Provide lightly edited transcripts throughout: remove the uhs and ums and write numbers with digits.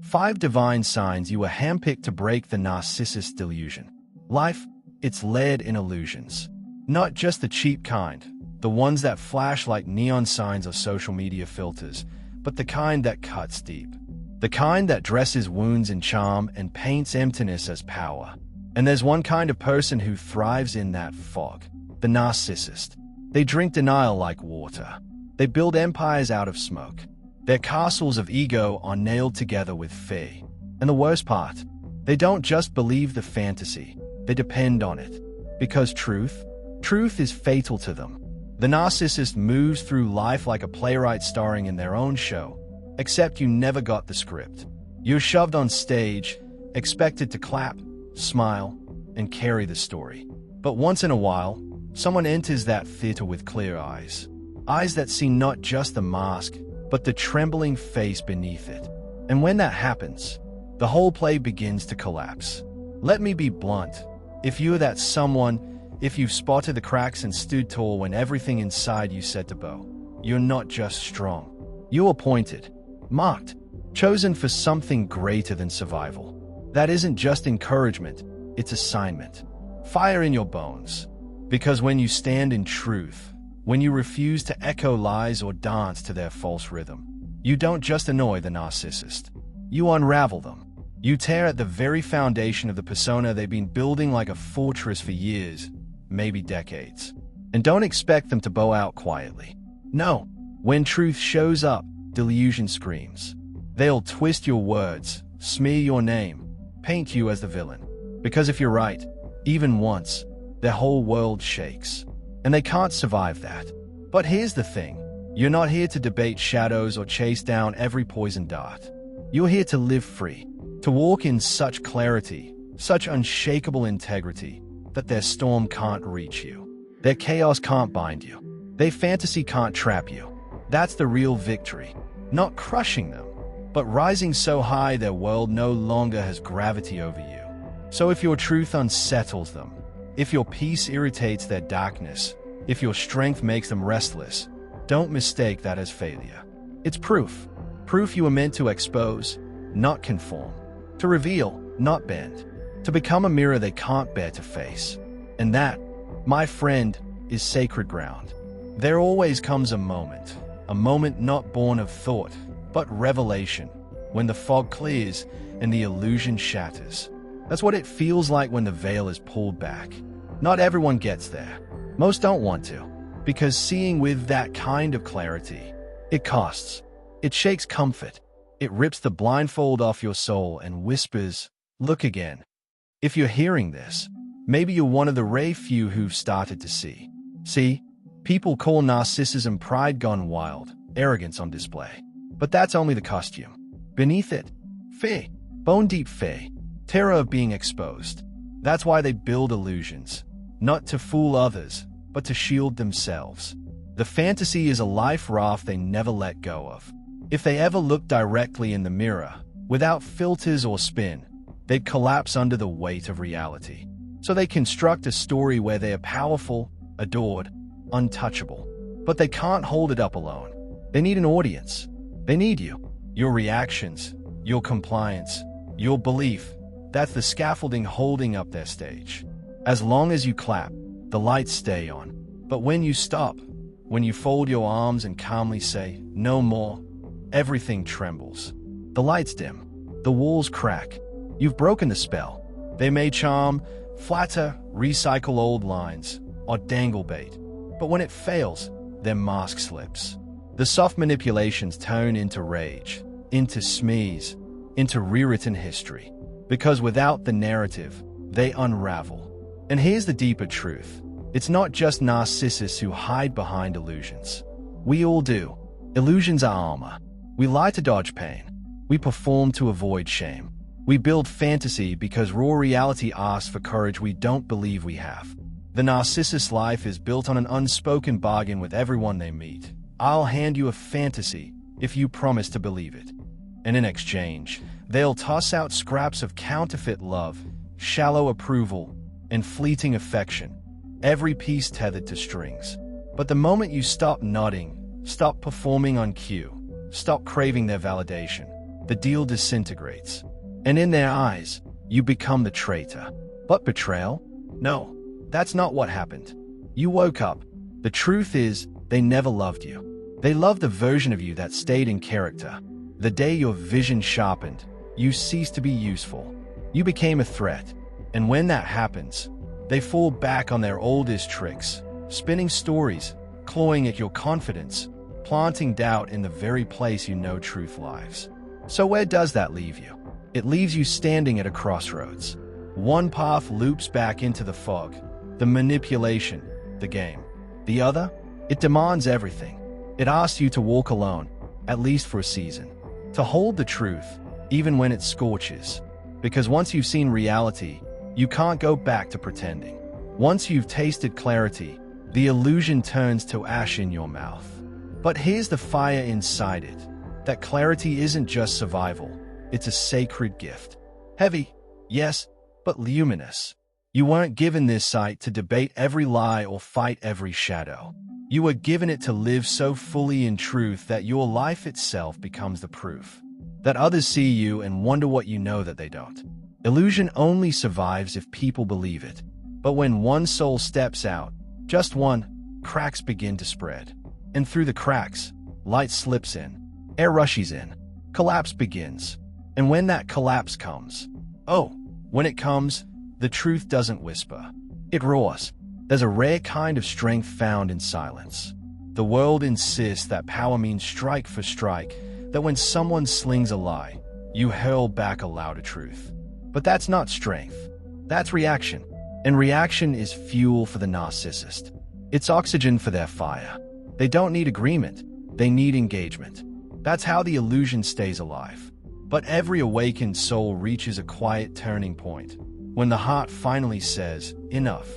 5 divine signs you were handpicked to break the narcissist delusion. Life, it's layered in illusions. Not just the cheap kind, the ones that flash like neon signs or social media filters, but the kind that cuts deep. The kind that dresses wounds in charm and paints emptiness as power. And there's one kind of person who thrives in that fog. The narcissist. They drink denial like water. They build empires out of smoke. Their castles of ego are nailed together with fear. And the worst part, they don't just believe the fantasy, they depend on it. Because truth is fatal to them. The narcissist moves through life like a playwright starring in their own show, except you never got the script. You're shoved on stage, expected to clap, smile, and carry the story. But once in a while, someone enters that theater with clear eyes. Eyes that see not just the mask, but the trembling face beneath it. And when that happens, the whole play begins to collapse. Let me be blunt. If you're that someone, if you've spotted the cracks and stood tall when everything inside you said to bow, you're not just strong. You're appointed, marked, chosen for something greater than survival. That isn't just encouragement, it's assignment. Fire in your bones. Because when you stand in truth, when you refuse to echo lies or dance to their false rhythm, you don't just annoy the narcissist. You unravel them. You tear at the very foundation of the persona they've been building like a fortress for years, maybe decades. And don't expect them to bow out quietly. No, when truth shows up, delusion screams. They'll twist your words, smear your name, paint you as the villain. Because if you're right, even once, their whole world shakes. And they can't survive that. But here's the thing. You're not here to debate shadows or chase down every poison dart. You're here to live free, to walk in such clarity, such unshakable integrity, that their storm can't reach you. Their chaos can't bind you. Their fantasy can't trap you. That's the real victory. Not crushing them, but rising so high their world no longer has gravity over you. So if your truth unsettles them, if your peace irritates their darkness, if your strength makes them restless, don't mistake that as failure. It's proof. Proof you were meant to expose, not conform. To reveal, not bend. To become a mirror they can't bear to face. And that, my friend, is sacred ground. There always comes a moment not born of thought, but revelation, when the fog clears and the illusion shatters. That's what it feels like when the veil is pulled back. Not everyone gets there. Most don't want to, because seeing with that kind of clarity, it costs. It shakes comfort. It rips the blindfold off your soul and whispers, look again. If you're hearing this, maybe you're one of the rare few who've started to see. See, people call narcissism pride gone wild, arrogance on display. But that's only the costume. Beneath it, fear, bone-deep fear, terror of being exposed. That's why they build illusions. Not to fool others, but to shield themselves. The fantasy is a life raft they never let go of. If they ever looked directly in the mirror, without filters or spin, they'd collapse under the weight of reality. So they construct a story where they are powerful, adored, untouchable. But they can't hold it up alone. They need an audience. They need you. Your reactions, your compliance, your belief. That's the scaffolding holding up their stage. As long as you clap, the lights stay on. But when you stop, when you fold your arms and calmly say, no more, everything trembles. The lights dim. The walls crack. You've broken the spell. They may charm, flatter, recycle old lines, or dangle bait. But when it fails, their mask slips. The soft manipulations turn into rage, into smears, into rewritten history. Because without the narrative, they unravel. And here's the deeper truth. It's not just narcissists who hide behind illusions. We all do. Illusions are armor. We lie to dodge pain. We perform to avoid shame. We build fantasy because raw reality asks for courage we don't believe we have. The narcissist's life is built on an unspoken bargain with everyone they meet. I'll hand you a fantasy if you promise to believe it. And in exchange, they'll toss out scraps of counterfeit love, shallow approval, and fleeting affection, every piece tethered to strings. But the moment you stop nodding, stop performing on cue, stop craving their validation, the deal disintegrates. And in their eyes, you become the traitor. But betrayal? No, that's not what happened. You woke up. The truth is, they never loved you. They loved the version of you that stayed in character. The day your vision sharpened, you ceased to be useful. You became a threat. And when that happens, they fall back on their oldest tricks, spinning stories, clawing at your confidence, planting doubt in the very place you know truth lies. So where does that leave you? It leaves you standing at a crossroads. One path loops back into the fog, the manipulation, the game. The other, it demands everything. It asks you to walk alone, at least for a season. To hold the truth, even when it scorches. Because once you've seen reality, you can't go back to pretending. Once you've tasted clarity, the illusion turns to ash in your mouth. But here's the fire inside it. That clarity isn't just survival. It's a sacred gift. Heavy, yes, but luminous. You weren't given this sight to debate every lie or fight every shadow. You were given it to live so fully in truth that your life itself becomes the proof. That others see you and wonder what you know that they don't. Illusion only survives if people believe it. But when one soul steps out, just one, cracks begin to spread. And through the cracks, light slips in, air rushes in, collapse begins. And when that collapse comes, when it comes, the truth doesn't whisper. It roars. There's a rare kind of strength found in silence. The world insists that power means strike for strike, that when someone slings a lie, you hurl back a louder truth. But that's not strength. That's reaction. And reaction is fuel for the narcissist. It's oxygen for their fire. They don't need agreement. They need engagement. That's how the illusion stays alive. But every awakened soul reaches a quiet turning point, when the heart finally says, enough.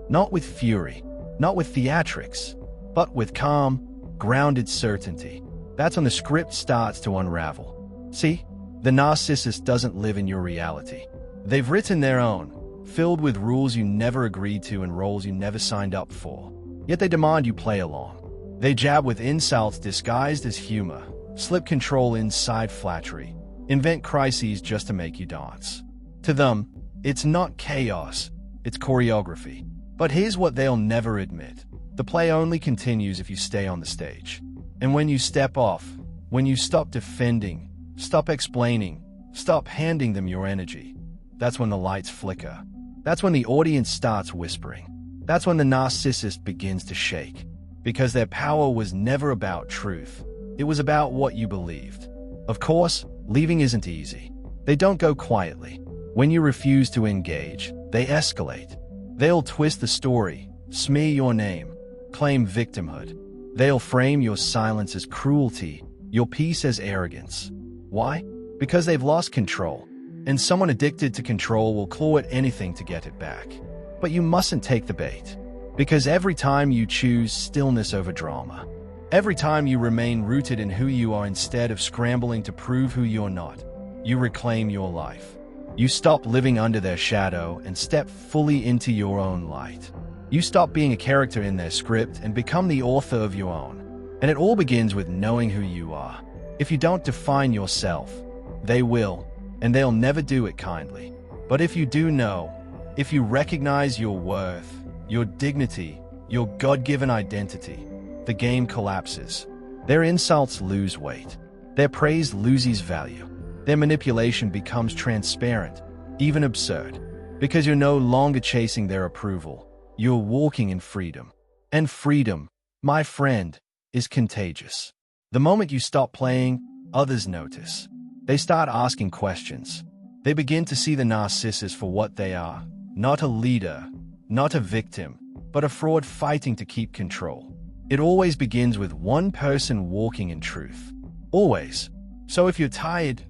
Not with fury, not with theatrics, but with calm, grounded certainty. That's when the script starts to unravel. See, the narcissist doesn't live in your reality. They've written their own, filled with rules you never agreed to and roles you never signed up for. Yet they demand you play along. They jab with insults disguised as humor, slip control inside flattery, invent crises just to make you dance. To them, it's not chaos, it's choreography. But here's what they'll never admit. The play only continues if you stay on the stage. And when you step off, when you stop defending, stop explaining, stop handing them your energy, that's when the lights flicker. That's when the audience starts whispering. That's when the narcissist begins to shake. Because their power was never about truth. It was about what you believed. Of course, leaving isn't easy. They don't go quietly. When you refuse to engage, they escalate. They'll twist the story, smear your name, claim victimhood. They'll frame your silence as cruelty, your peace as arrogance. Why? Because they've lost control. And someone addicted to control will claw at anything to get it back. But you mustn't take the bait. Because every time you choose stillness over drama, every time you remain rooted in who you are instead of scrambling to prove who you're not, you reclaim your life. You stop living under their shadow and step fully into your own light. You stop being a character in their script and become the author of your own. And it all begins with knowing who you are. If you don't define yourself, they will, and they'll never do it kindly. But if you do know, if you recognize your worth, your dignity, your God-given identity, the game collapses. Their insults lose weight. Their praise loses value. Their manipulation becomes transparent, even absurd. Because you're no longer chasing their approval. You're walking in freedom. And freedom, my friend, is contagious. The moment you stop playing, others notice. They start asking questions. They begin to see the narcissist for what they are. Not a leader, not a victim, but a fraud fighting to keep control. It always begins with one person walking in truth. Always. So if you're tired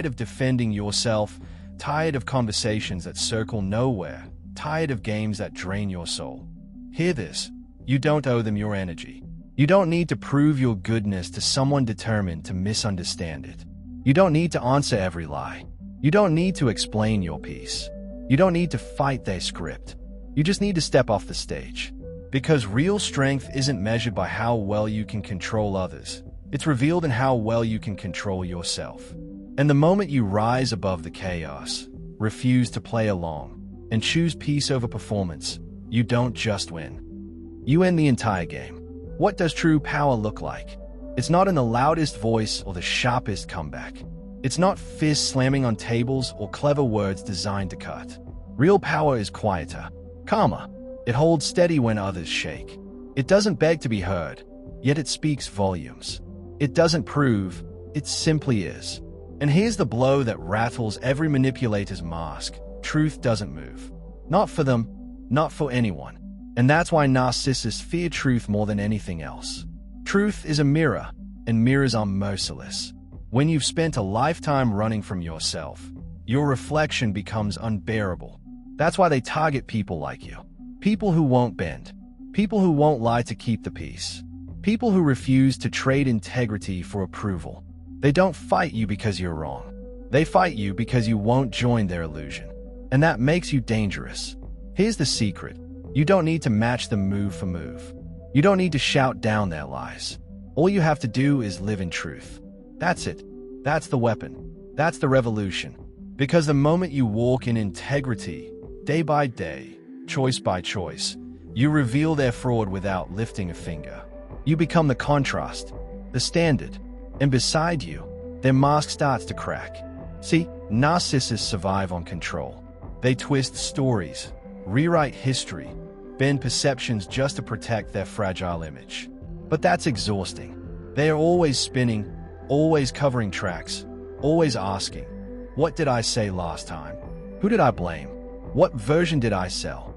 of defending yourself, tired of conversations that circle nowhere, tired of games that drain your soul, hear this. You don't owe them your energy. You don't need to prove your goodness to someone determined to misunderstand it. You don't need to answer every lie. You don't need to explain your piece. You don't need to fight their script. You just need to step off the stage. Because real strength isn't measured by how well you can control others. It's revealed in how well you can control yourself. And the moment you rise above the chaos, refuse to play along, and choose peace over performance, you don't just win. You end the entire game. What does true power look like? It's not in the loudest voice or the sharpest comeback. It's not fists slamming on tables or clever words designed to cut. Real power is quieter, calmer. It holds steady when others shake. It doesn't beg to be heard, yet it speaks volumes. It doesn't prove, it simply is. And here's the blow that rattles every manipulator's mask. Truth doesn't move. Not for them, not for anyone. And that's why narcissists fear truth more than anything else. Truth is a mirror, and mirrors are merciless. When you've spent a lifetime running from yourself, your reflection becomes unbearable. That's why they target people like you. People who won't bend. People who won't lie to keep the peace. People who refuse to trade integrity for approval. They don't fight you because you're wrong. They fight you because you won't join their illusion. And that makes you dangerous. Here's the secret. You don't need to match them move for move. You don't need to shout down their lies. All you have to do is live in truth. That's it. That's the weapon. That's the revolution. Because the moment you walk in integrity, day by day, choice by choice, you reveal their fraud without lifting a finger. You become the contrast, the standard, and beside you, their mask starts to crack. See, narcissists survive on control. They twist stories, rewrite history, bend perceptions just to protect their fragile image. But that's exhausting. They are always spinning, always covering tracks, always asking, what did I say last time? Who did I blame? What version did I sell?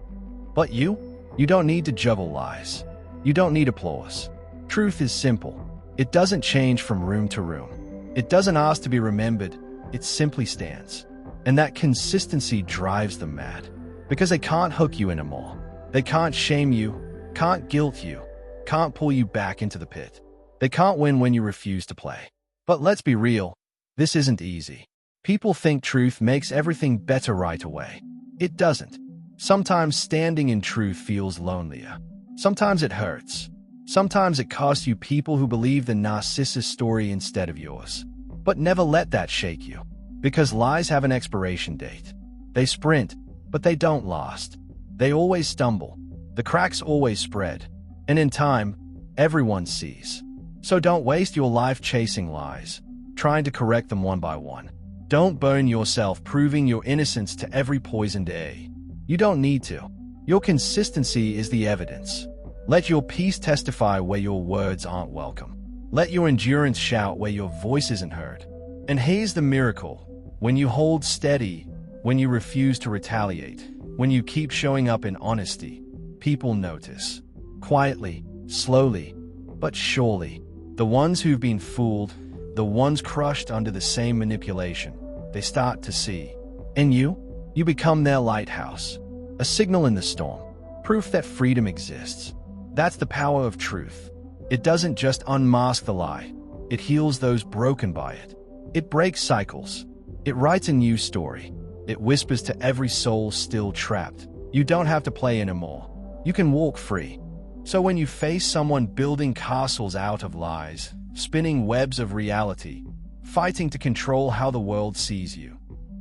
But you don't need to juggle lies. You don't need applause. Truth is simple. It doesn't change from room to room. It doesn't ask to be remembered. It simply stands. And that consistency drives them mad. Because they can't hook you anymore. They can't shame you, can't guilt you, can't pull you back into the pit. They can't win when you refuse to play. But let's be real, this isn't easy. People think truth makes everything better right away. It doesn't. Sometimes standing in truth feels lonelier. Sometimes it hurts. Sometimes it costs you people who believe the narcissist story instead of yours. But never let that shake you. Because lies have an expiration date. They sprint, but they don't last. They always stumble. The cracks always spread. And in time, everyone sees. So don't waste your life chasing lies, trying to correct them one by one. Don't burn yourself proving your innocence to every poisoned egg. You don't need to. Your consistency is the evidence. Let your peace testify where your words aren't welcome. Let your endurance shout where your voice isn't heard. And here's the miracle. When you hold steady, when you refuse to retaliate, when you keep showing up in honesty, people notice. Quietly, slowly, but surely. The ones who've been fooled, the ones crushed under the same manipulation, they start to see. And you become their lighthouse. A signal in the storm. Proof that freedom exists. That's the power of truth. It doesn't just unmask the lie. It heals those broken by it. It breaks cycles. It writes a new story. It whispers to every soul still trapped. You don't have to play anymore. You can walk free. So when you face someone building castles out of lies, spinning webs of reality, fighting to control how the world sees you,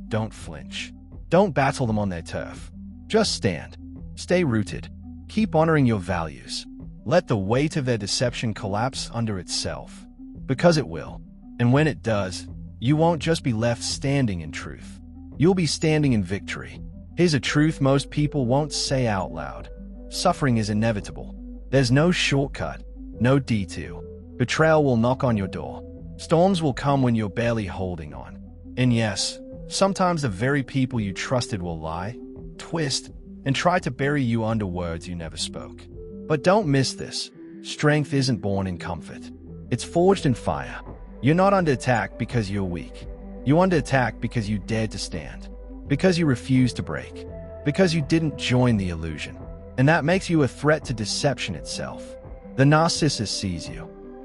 don't flinch. Don't battle them on their turf. Just stand. Stay rooted. Keep honoring your values. Let the weight of their deception collapse under itself. Because it will. And when it does, you won't just be left standing in truth. You'll be standing in victory. Here's a truth most people won't say out loud. Suffering is inevitable. There's no shortcut, no detour. Betrayal will knock on your door. Storms will come when you're barely holding on. And yes, sometimes the very people you trusted will lie, twist, and try to bury you under words you never spoke. But don't miss this. Strength isn't born in comfort. It's forged in fire. You're not under attack because you're weak. You're under attack because you dared to stand. Because you refused to break. Because you didn't join the illusion. And that makes you a threat to deception itself. The narcissist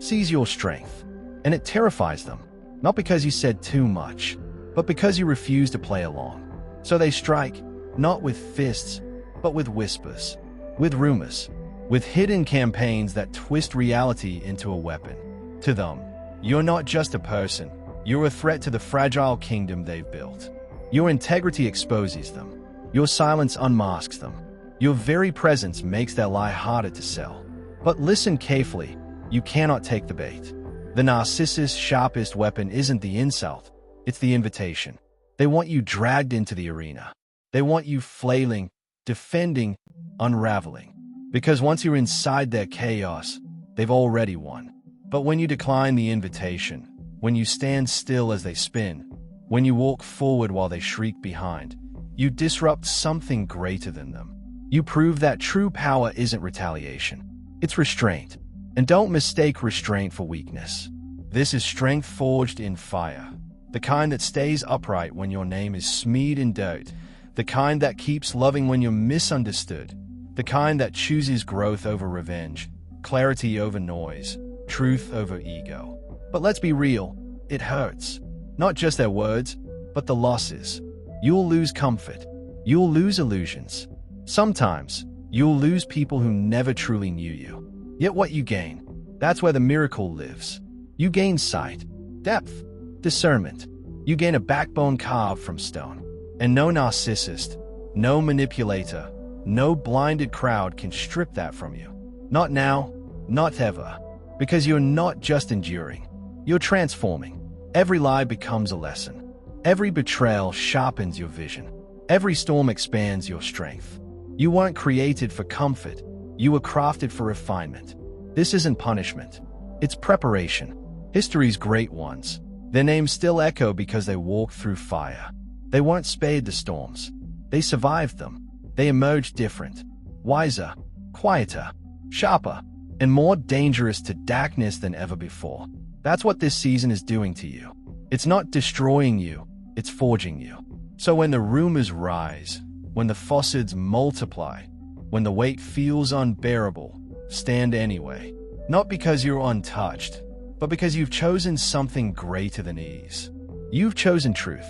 sees your strength. And it terrifies them. Not because you said too much, but because you refuse to play along. So they strike, not with fists, but with whispers, with rumors, with hidden campaigns that twist reality into a weapon. To them, you're not just a person, You're a threat to the fragile kingdom they've built. Your integrity exposes them. Your silence unmasks them. Your very presence makes their lie harder to sell. But listen carefully, you cannot take the bait. The narcissist's sharpest weapon isn't the insult, it's the invitation. They want you dragged into the arena. They want you flailing, defending, unraveling. Because once you're inside their chaos, they've already won. But when you decline the invitation, when you stand still as they spin, when you walk forward while they shriek behind, you disrupt something greater than them. You prove that true power isn't retaliation. It's restraint. And don't mistake restraint for weakness. This is strength forged in fire. The kind that stays upright when your name is smeared in dirt. The kind that keeps loving when you're misunderstood. The kind that chooses growth over revenge, clarity over noise, truth over ego. But let's be real, it hurts. Not just their words, but the losses. You'll lose comfort. You'll lose illusions. Sometimes, you'll lose people who never truly knew you. Yet what you gain, that's where the miracle lives. You gain sight, depth, discernment. You gain a backbone carved from stone. And no narcissist, no manipulator, no blinded crowd can strip that from you. Not now, not ever. Because you're not just enduring, you're transforming. Every lie becomes a lesson. Every betrayal sharpens your vision. Every storm expands your strength. You weren't created for comfort. You were crafted for refinement. This isn't punishment. It's preparation. History's great ones. Their names still echo because they walked through fire. They weren't spared the storms. They survived them. They emerged different, wiser, quieter, sharper, and more dangerous to darkness than ever before. That's what this season is doing to you. It's not destroying you, it's forging you. So when the rumors rise, when the falsehoods multiply, when the weight feels unbearable, stand anyway. Not because you're untouched, but because you've chosen something greater than ease. You've chosen truth.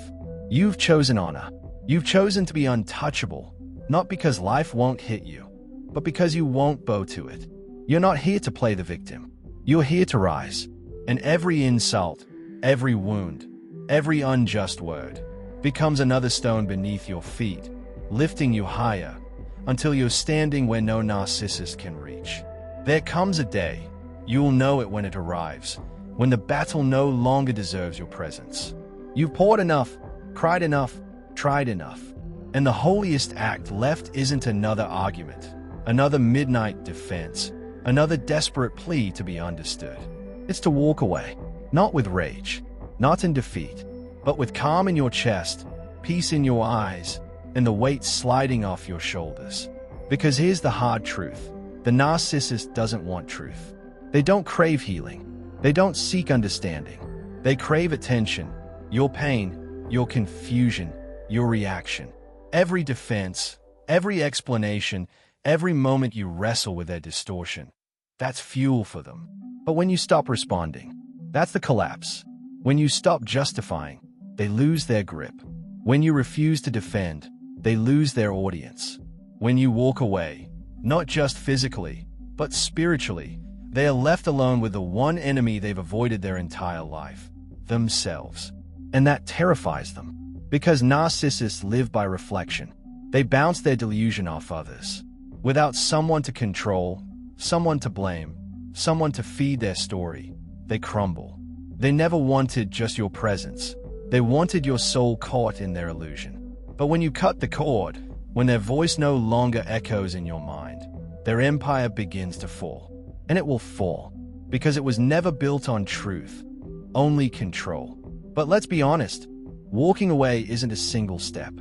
You've chosen honor. You've chosen to be untouchable, not because life won't hit you, but because you won't bow to it. You're not here to play the victim. You're here to rise. And every insult, every wound, every unjust word becomes another stone beneath your feet, lifting you higher until you're standing where no narcissist can reach. There comes a day, you'll know it when it arrives, when the battle no longer deserves your presence. You've poured enough, cried enough, tried enough, and the holiest act left isn't another argument, another midnight defense, another desperate plea to be understood. It's to walk away, not with rage, not in defeat, but with calm in your chest, peace in your eyes, and the weight sliding off your shoulders. Because here's the hard truth. The narcissist doesn't want truth. They don't crave healing. They don't seek understanding. They crave attention, your pain, your confusion, your reaction. Every defense, every explanation, every moment you wrestle with their distortion. That's fuel for them. But when you stop responding, that's the collapse. When you stop justifying, they lose their grip. When you refuse to defend, they lose their audience. When you walk away, not just physically, but spiritually, they are left alone with the one enemy they've avoided their entire life, themselves. And that terrifies them. Because narcissists live by reflection. They bounce their delusion off others. Without someone to control, someone to blame, someone to feed their story, they crumble. They never wanted just your presence. They wanted your soul caught in their illusion. But when you cut the cord, when their voice no longer echoes in your mind, their empire begins to fall. And it will fall, because it was never built on truth, only control. But let's be honest, walking away isn't a single step.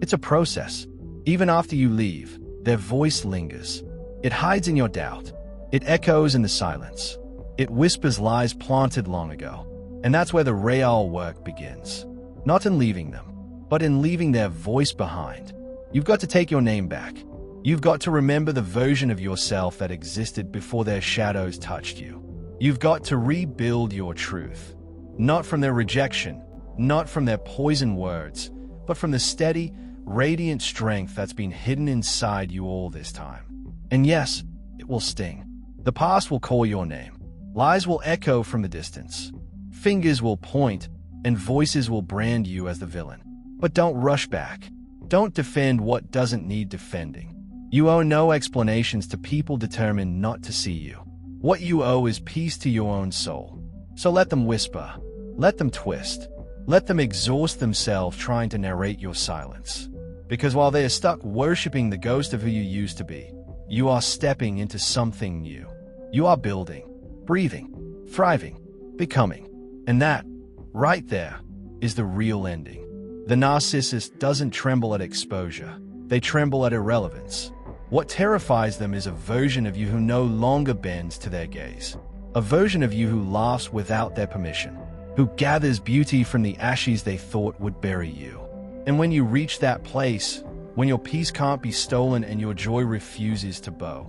It's a process. Even after you leave, their voice lingers. It hides in your doubt. It echoes in the silence. It whispers lies planted long ago. And that's where the real work begins. Not in leaving them, but in leaving their voice behind. You've got to take your name back. You've got to remember the version of yourself that existed before their shadows touched you. You've got to rebuild your truth. Not from their rejection, not from their poison words, but from the steady, radiant strength that's been hidden inside you all this time. And yes, it will sting. The past will call your name. Lies will echo from the distance. Fingers will point, and voices will brand you as the villain. But don't rush back. Don't defend what doesn't need defending. You owe no explanations to people determined not to see you. What you owe is peace to your own soul. So let them whisper, let them twist, let them exhaust themselves trying to narrate your silence. Because while they are stuck worshipping the ghost of who you used to be, you are stepping into something new. You are building, breathing, thriving, becoming. And that, right there, is the real ending. The narcissist doesn't tremble at exposure. They tremble at irrelevance. What terrifies them is a version of you who no longer bends to their gaze. A version of you who laughs without their permission, who gathers beauty from the ashes they thought would bury you. And when you reach that place, when your peace can't be stolen and your joy refuses to bow,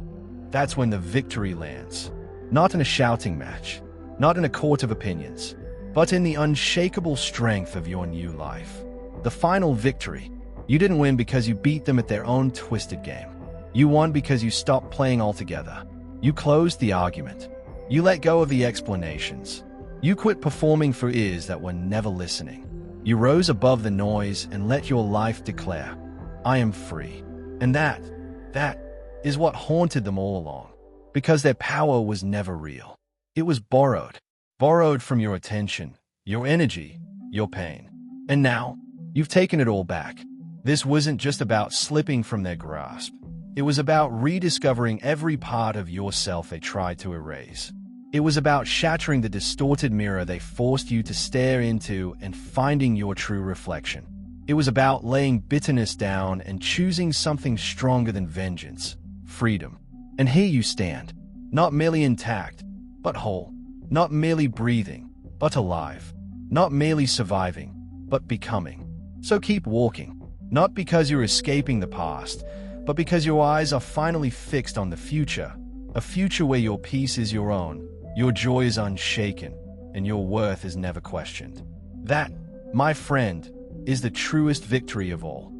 that's when the victory lands. Not in a shouting match, not in a court of opinions, but in the unshakable strength of your new life. The final victory. You didn't win because you beat them at their own twisted game. You won because you stopped playing altogether. You closed the argument. You let go of the explanations. You quit performing for ears that were never listening. You rose above the noise and let your life declare, I am free. And that is what haunted them all along. Because their power was never real. It was borrowed. Borrowed from your attention, your energy, your pain. And now, you've taken it all back. This wasn't just about slipping from their grasp. It was about rediscovering every part of yourself they tried to erase. It was about shattering the distorted mirror they forced you to stare into and finding your true reflection. It was about laying bitterness down and choosing something stronger than vengeance, freedom. And here you stand, not merely intact, but whole. Not merely breathing, but alive. Not merely surviving, but becoming. So keep walking, not because you're escaping the past, but because your eyes are finally fixed on the future, a future where your peace is your own, your joy is unshaken, and your worth is never questioned. That, my friend, is the truest victory of all.